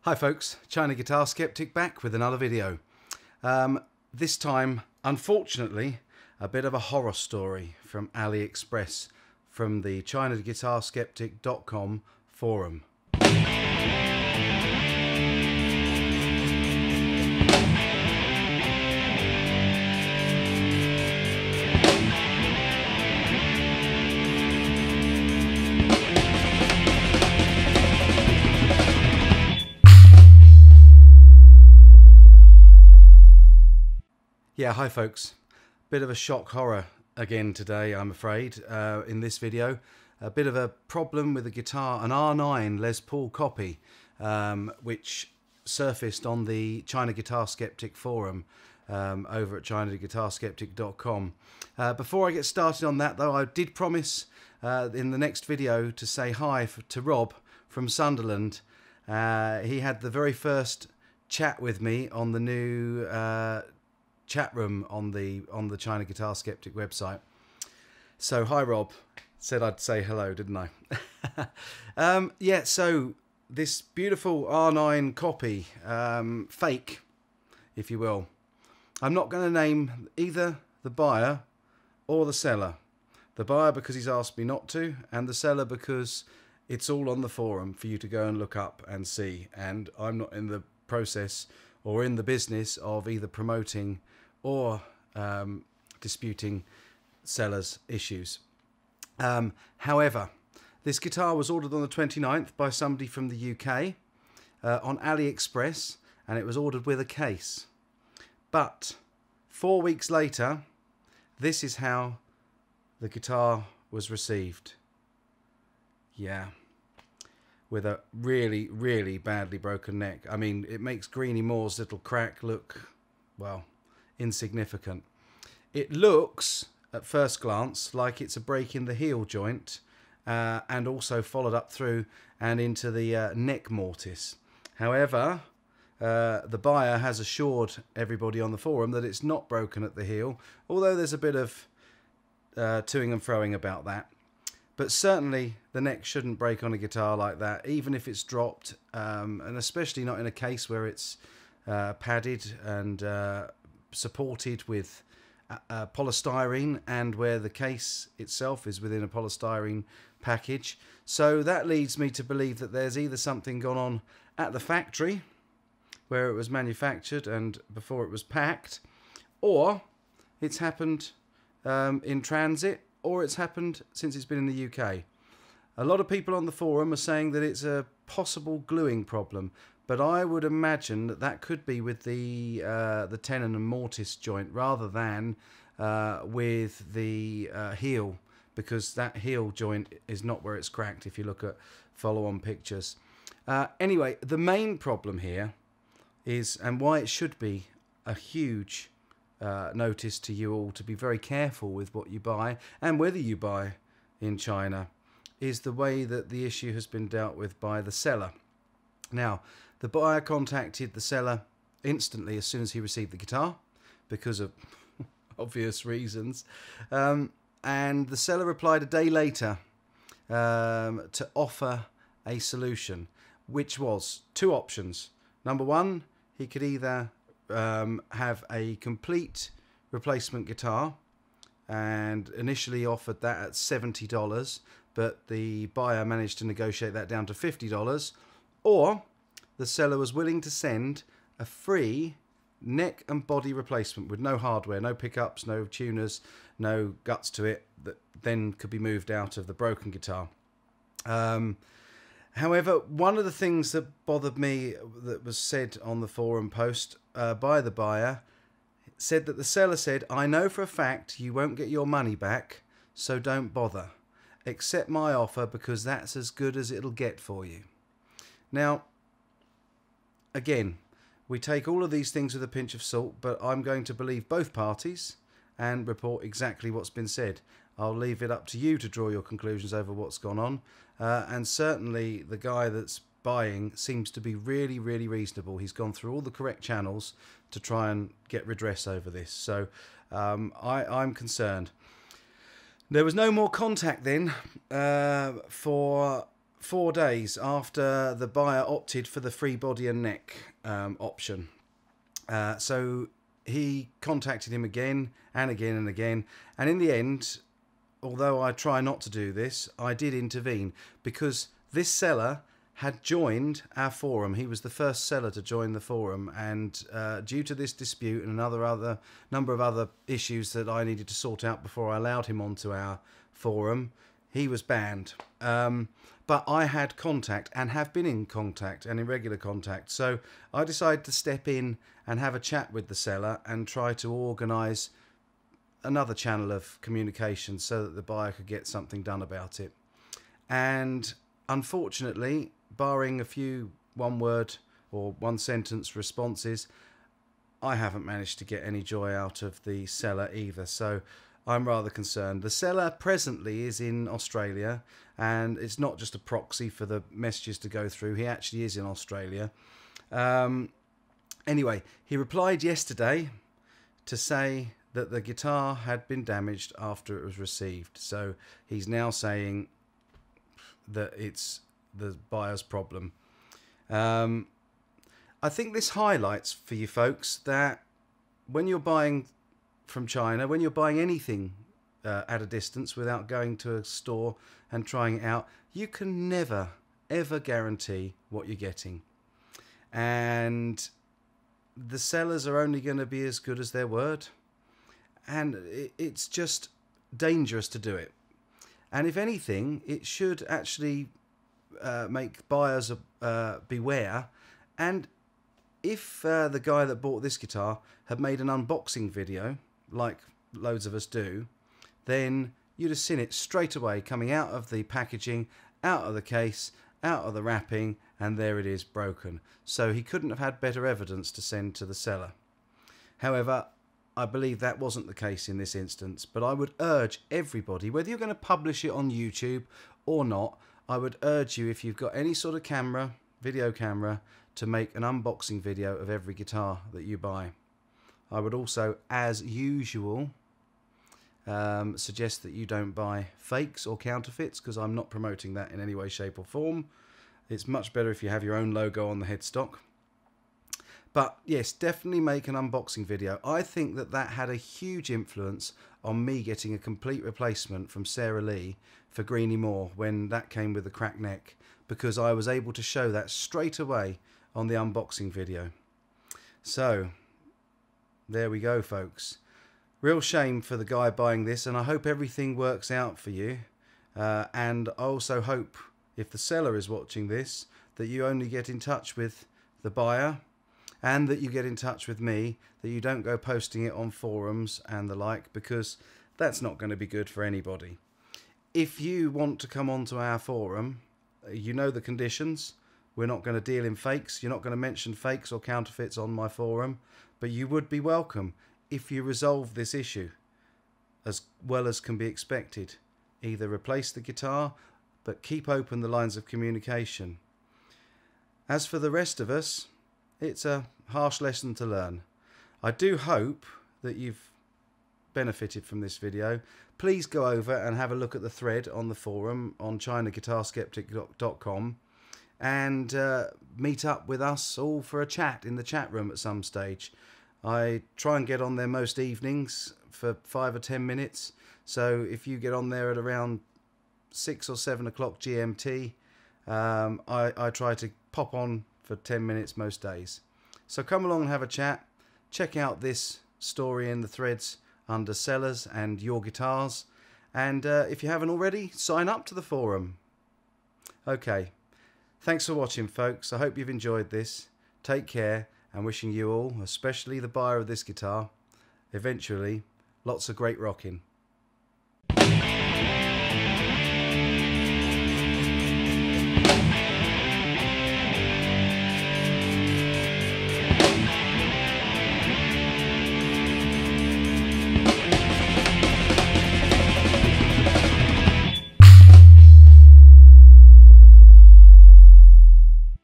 Hi folks, China Guitar Skeptic back with another video. This time, unfortunately, a bit of a horror story from Aliexpress from the ChinaGuitarSkeptic.com forum. Yeah, hi folks. Bit of a shock horror again today, I'm afraid, in this video. A bit of a problem with a guitar, an R9 Les Paul copy, which surfaced on the China Guitar Skeptic forum over at ChinaGuitarSkeptic.com. Before I get started on that though, I did promise in the next video to say hi to Rob from Sunderland. He had the very first chat with me on the new chat room on the China Guitar Skeptic website. So hi Rob, said I'd say hello, didn't I? Yeah, so this beautiful R9 copy, fake, if you will. I'm not going to name either the buyer or the seller. The buyer because he's asked me not to, and the seller because it's all on the forum for you to go and look up and see, and I'm not in the process or in the business of either promoting or disputing sellers' issues. However, this guitar was ordered on the 29th by somebody from the UK on Aliexpress, and it was ordered with a case. But 4 weeks later, this is how the guitar was received. Yeah. With a really, really badly broken neck. I mean, it makes Greenie Moore's little crack look, well, insignificant. It looks, at first glance, like it's a break in the heel joint and also followed up through and into the neck mortise. However, the buyer has assured everybody on the forum that it's not broken at the heel, although there's a bit of toing and froing about that. But certainly the neck shouldn't break on a guitar like that, even if it's dropped, and especially not in a case where it's padded and supported with polystyrene, and where the case itself is within a polystyrene package. So that leads me to believe that there's either something gone on at the factory where it was manufactured and before it was packed, or it's happened in transit, or it's happened since it's been in the UK. A lot of people on the forum are saying that it's a possible gluing problem, but I would imagine that that could be with the tenon and mortise joint rather than with the heel, because that heel joint is not where it's cracked if you look at follow-on pictures. Anyway, the main problem here is, and why it should be a huge notice to you all to be very careful with what you buy and whether you buy in China, is the way that the issue has been dealt with by the seller. Now, the buyer contacted the seller instantly as soon as he received the guitar, because of obvious reasons, and the seller replied a day later to offer a solution, which was two options. Number one, he could either have a complete replacement guitar, and initially offered that at $70, but the buyer managed to negotiate that down to $50, or the seller was willing to send a free neck and body replacement with no hardware, no pickups, no tuners, no guts to it, that then could be moved out of the broken guitar. However, one of the things that bothered me that was said on the forum post by the buyer said that the seller said, "I know for a fact you won't get your money back, so don't bother. Accept my offer because that's as good as it'll get for you." Now, again, we take all of these things with a pinch of salt, but I'm going to believe both parties and report exactly what's been said. I'll leave it up to you to draw your conclusions over what's gone on. And certainly the guy that's buying seems to be really, really reasonable. He's gone through all the correct channels to try and get redress over this. So I'm concerned. There was no more contact then for 4 days after the buyer opted for the free body and neck option. So he contacted him again and again and again, and in the end, although I try not to do this, I did intervene, because this seller had joined our forum. He was the first seller to join the forum, and due to this dispute and another number of other issues that I needed to sort out before I allowed him onto our forum, he was banned. But I had contact and have been in contact and in regular contact, so I decided to step in and have a chat with the seller and try to organise another channel of communication so that the buyer could get something done about it. And unfortunately, barring a few one-word or one-sentence responses, I haven't managed to get any joy out of the seller either, so I'm rather concerned. The seller presently is in Australia, and it's not just a proxy for the messages to go through. He actually is in Australia. Anyway, he replied yesterday to say that the guitar had been damaged after it was received. So he's now saying that it's the buyer's problem. I think this highlights for you folks that when you're buying from China, when you're buying anything at a distance without going to a store and trying it out, you can never ever guarantee what you're getting, and the sellers are only going to be as good as their word, and it's just dangerous to do it. And if anything, it should actually make buyers beware. And if the guy that bought this guitar had made an unboxing video, like loads of us do, then you'd have seen it straight away coming out of the packaging, out of the case, out of the wrapping, and there it is, broken. So he couldn't have had better evidence to send to the seller. However, I believe that wasn't the case in this instance, but I would urge everybody, whether you're going to publish it on YouTube or not, I would urge you, if you've got any sort of camera, video camera, to make an unboxing video of every guitar that you buy. I would also, as usual, suggest that you don't buy fakes or counterfeits, because I'm not promoting that in any way, shape or form. It's much better if you have your own logo on the headstock. But yes, definitely make an unboxing video. I think that that had a huge influence on me getting a complete replacement from Sarah Lee for Greenie Moore when that came with the cracked neck, because I was able to show that straight away on the unboxing video. So there we go, folks. Real shame for the guy buying this, and I hope everything works out for you. And I also hope, if the seller is watching this, that you only get in touch with the buyer, and that you get in touch with me, that you don't go posting it on forums and the like, because that's not going to be good for anybody. If you want to come onto our forum, you know the conditions. We're not going to deal in fakes. You're not going to mention fakes or counterfeits on my forum, but you would be welcome if you resolve this issue as well as can be expected. Either replace the guitar, but keep open the lines of communication. As for the rest of us, it's a harsh lesson to learn. I do hope that you've benefited from this video. Please go over and have a look at the thread on the forum on ChinaGuitarSkeptic.com and meet up with us all for a chat in the chat room at some stage. I try and get on there most evenings for 5 or 10 minutes, so if you get on there at around 6 or 7 o'clock GMT, I try to pop on for 10 minutes most days. So come along and have a chat. Check out this story in the threads under sellers and your guitars, and if you haven't already, sign up to the forum. Okay, thanks for watching, folks. I hope you've enjoyed this. Take care, and wishing you all, especially the buyer of this guitar, eventually lots of great rocking.